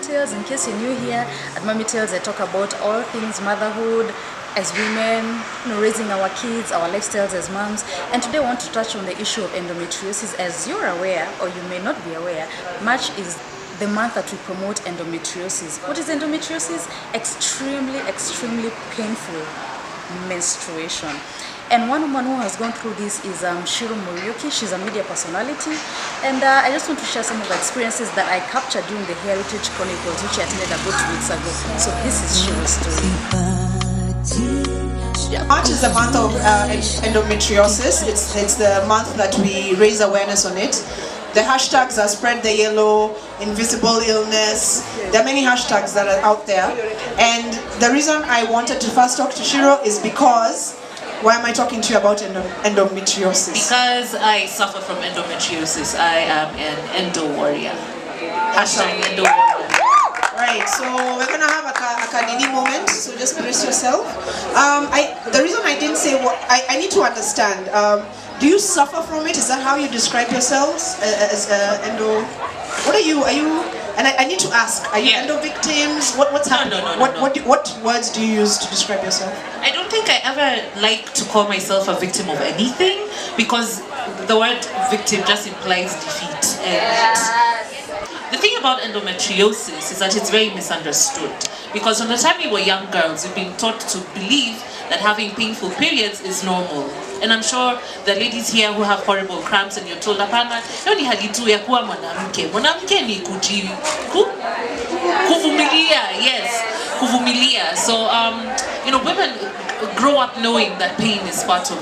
Tales. In case you're new here, at Mommy Tales I talk about all things motherhood as women, raising our kids, our lifestyles as moms. And today I want to touch on the issue of endometriosis. As you're aware, or you may not be aware, March is the month that we promote endometriosis. What is endometriosis? Extremely painful menstruation. And one woman who has gone through this is Ciru Muriuki. She's a media personality, and I just want to share some of the experiences that I captured during the Hairitage Chronicles, which I attended about 2 weeks ago. So this is Ciru's story. March is the month of endometriosis. It's the month that we raise awareness on it. The hashtags are spread the yellow, invisible illness. There are many hashtags that are out there. And the reason I wanted to first talk to Ciru is because, why am I talking to you about endometriosis? Because I suffer from endometriosis. I am an endo warrior. Hashtag endo warrior. Right, so we're going to have a Kanini moment, so just brace yourself. The reason I didn't say what, I need to understand. Do you suffer from it? Is that how you describe yourselves as endo? What are you? Are you? And I need to ask. Are you endo victims? What's happening? What words do you use to describe yourself? I don't think I ever like to call myself a victim of anything, because the word victim just implies defeat. And the thing about endometriosis is that it's very misunderstood, because from the time we were young girls, we've been taught to believe that having painful periods is normal. And I'm sure the ladies here who have horrible cramps and you're told, "Hapana, yoni hali tu ya kuwa mwanamke. Mwanamke ni kuvumilia, yes, kuvumilia." So you know, women grow up knowing that pain is part of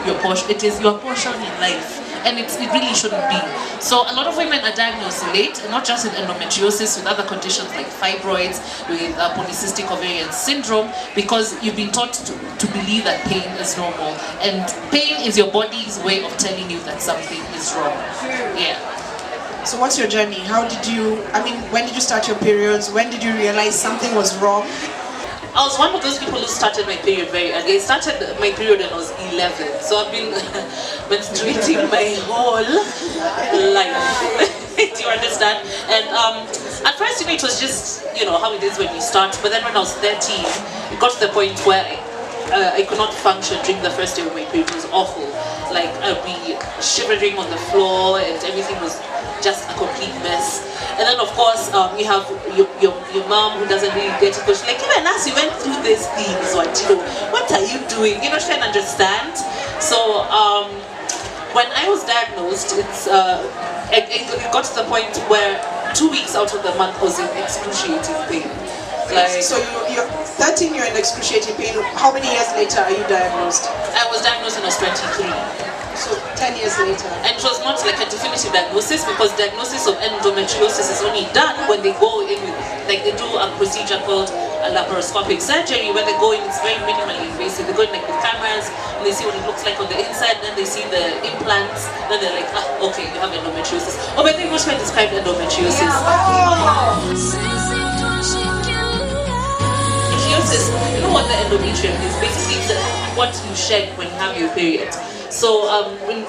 your portion. It is your portion in life. And it really shouldn't be. So a lot of women are diagnosed late, and not just with endometriosis, with other conditions like fibroids, with polycystic ovarian syndrome, because you've been taught to believe that pain is normal. And pain is your body's way of telling you that something is wrong. Yeah. So what's your journey? How did you, when did you start your periods? When did you realize something was wrong? I was one of those people who started my period very early. I started my period when I was 11, so I've been menstruating my whole life. Do you understand? And at first, you know, it was just, you know, how it is when you start. But then when I was 13, it got to the point where I could not function during the first day of my period. It was awful. Like, I'd be shivering on the floor, and everything was just a complete mess. And then of course you have your mom who doesn't really get it, because she's like, even as you went through these things, what are you doing? You know, she didn't understand. So when I was diagnosed, it got to the point where 2 weeks out of the month I was in excruciating pain. Like, so you're 13, you're in excruciating pain. How many years later are you diagnosed? I was diagnosed when I was 23. So 10 years later. And it was not like a definitive diagnosis, because diagnosis of endometriosis is only done when they go in with, like, they do a procedure called a laparoscopic surgery, where they go in, it's very minimally invasive. They go in like with cameras, and they see what it looks like on the inside, then they see the implants, then they're like, ah, okay, you have endometriosis. Oh, but I think which one described endometriosis? Endometriosis, you know what the endometrium is? Basically what you shed when you have your period. So with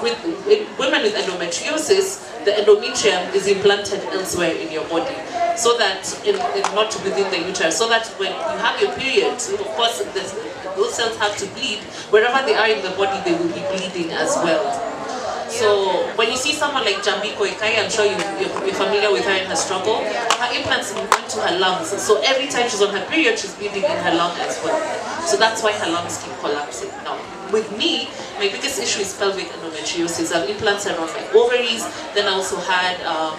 women with endometriosis, the endometrium is implanted elsewhere in your body, so that not within the uterus, so that when you have your period, of course those cells have to bleed. Wherever they are in the body, they will be bleeding as well. So when you see someone like Jambiko Ikai, I'm sure you're familiar with her in her struggle. Her implants went to her lungs, so every time she's on her period, she's bleeding in her lung as well. So that's why her lungs keep collapsing. Now, with me, my biggest issue is pelvic endometriosis. I have implants around my ovaries, then I also had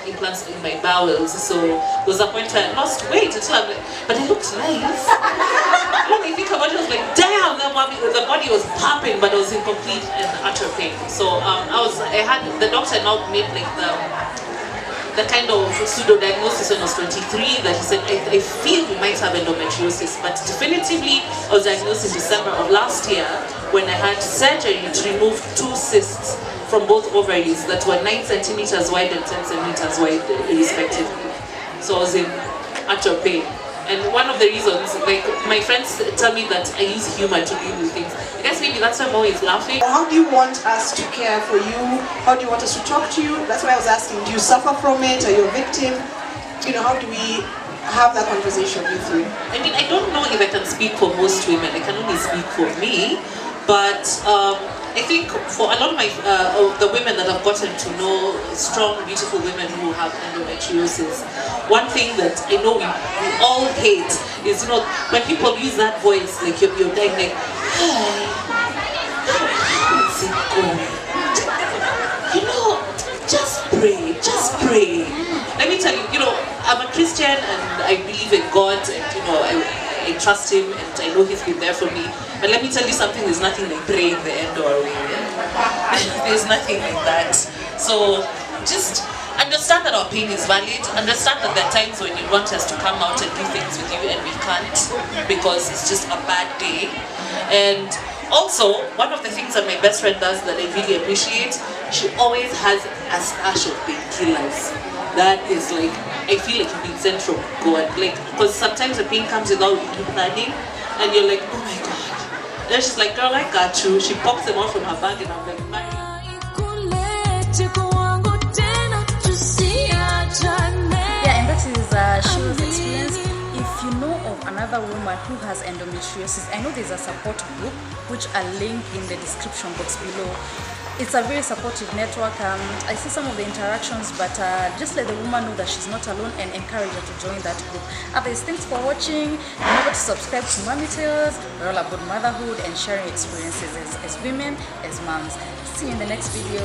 implants in my bowels. So there was a point where I lost weight until I'm like, but it looked nice. When I think about it, I was like, damn, the body was popping, but I was in complete and utter pain. So the doctor now made like the kind of pseudo-diagnosis when I was 23, that he said, I feel you might have endometriosis, but definitively I was diagnosed in December of last year, when I had surgery to remove 2 cysts from both ovaries that were 9 centimeters wide and 10 centimeters wide respectively. So I was in utter pain. And one of the reasons, like, my friends tell me that I use humor to deal with things. I guess maybe that's why I'm always laughing. How do you want us to care for you? How do you want us to talk to you? That's why I was asking, do you suffer from it? Are you a victim? You know, how do we have that conversation with you? I mean, I don't know if I can speak for most women. I can only speak for me. But I think for a lot of the women that I've gotten to know, strong, beautiful women who have endometriosis, one thing that I know we all hate is, you know, when people use that voice, like you're dying, like, hi, how is it going? You know, just pray, just pray. Let me tell you, you know, I'm a Christian and I believe in God, and you know, I trust Him and I know He's been there for me. But let me tell you something, there's nothing like praying the end or away. There's nothing like that. So just understand that our pain is valid. Understand that there are times when you want us to come out and do things with you and we can't because it's just a bad day. And also, one of the things that my best friend does that I really appreciate, she always has a stash of painkillers. That is like, I feel like you've been sent from God. Like, because sometimes the pain comes without you planning, and you're like, oh my God. And she's like, girl, I got you. She pops them out from her bag, and I'm like, bye. Yeah, and that is Ciru's experience. If you know of another woman who has endometriosis, I know there's a support group which I'll link in the description box below. It's a very supportive network. I see some of the interactions, but just let the woman know that she's not alone and encourage her to join that group. Others, thanks for watching. Remember to subscribe to Mommy Tales. We're all about motherhood and sharing experiences as women, as moms. See you in the next video.